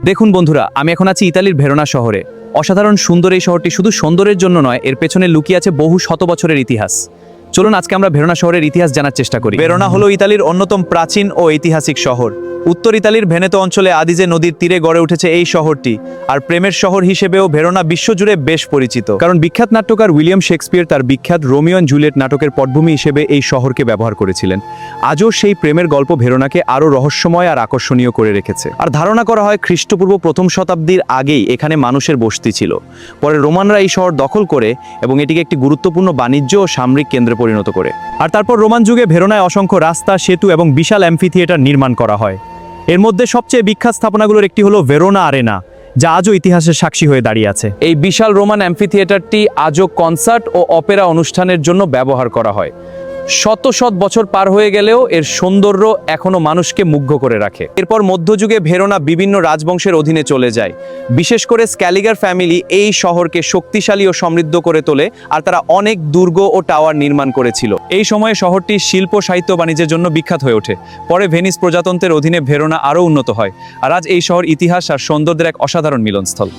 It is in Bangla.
দেখুন বন্ধুরা, আমি এখন আছি ইতালির ভেরোনা শহরে। অসাধারণ সুন্দর এই শহরটি শুধু সৌন্দর্যের জন্য নয়, এর পেছনে লুকিয়ে আছে বহু শত বছরের ইতিহাস। চলুন আজকে আমরা ভেরোনা শহরের ইতিহাস জানার চেষ্টা করি। ভেরোনা হলো ইতালির অন্যতম প্রাচীন ও ঐতিহাসিক শহর। উত্তর ইতালির ভেনেতো অঞ্চলে আদিজে নদীর তীরে গড়ে উঠেছে এই শহরটি। আর প্রেমের শহর হিসেবেও ভেরোনা বিশ্বজুড়ে বেশ পরিচিত, কারণ বিখ্যাত নাট্যকার উইলিয়াম শেক্সপিয়ার তার বিখ্যাত রোমিও অ্যান্ড জুলিয়েট নাটকের পটভূমি হিসেবে এই শহরকে ব্যবহার করেছিলেন। আজও সেই প্রেমের গল্প ভেরোনাকে আরও রহস্যময় আর আকর্ষণীয় করে রেখেছে। আর ধারণা করা হয় খ্রিস্টপূর্ব প্রথম শতাব্দীর আগেই এখানে মানুষের বসতি ছিল। পরে রোমানরা এই শহর দখল করে এবং এটিকে একটি গুরুত্বপূর্ণ বাণিজ্য ও সামরিক কেন্দ্রে পরিণত করে। আর তারপর রোমান যুগে ভেরোনায় অসংখ্য রাস্তা, সেতু এবং বিশাল অ্যাম্ফিথিয়েটার নির্মাণ করা হয়। এর মধ্যে সবচেয়ে বিখ্যাত স্থাপনাগুলোর একটি হলো ভেরোনা আরেনা, যা আজও ইতিহাসের সাক্ষী হয়ে দাঁড়িয়ে আছে। এই বিশাল রোমান অ্যাম্ফিথিয়েটারটি আজও কনসার্ট ও অপেরা অনুষ্ঠানের জন্য ব্যবহার করা হয়। শত শত বছর পার হয়ে গেলেও এর সৌন্দর্য এখনো মানুষকে মুগ্ধ করে রাখে। এরপর মধ্যযুগে ভেরোনা বিভিন্ন রাজবংশের অধীনে চলে যায়। বিশেষ করে স্ক্যালিগার ফ্যামিলি এই শহরকে শক্তিশালী ও সমৃদ্ধ করে তোলে, আর তারা অনেক দুর্গ ও টাওয়ার নির্মাণ করেছিল। এই সময়ে শহরটি শিল্প, সাহিত্য, বাণিজ্যের জন্য বিখ্যাত হয়ে ওঠে। পরে ভেনিস প্রজাতন্ত্রের অধীনে ভেরোনা আরও উন্নত হয়, আর আজ এই শহর ইতিহাস আর সৌন্দর্যের এক অসাধারণ মিলনস্থল।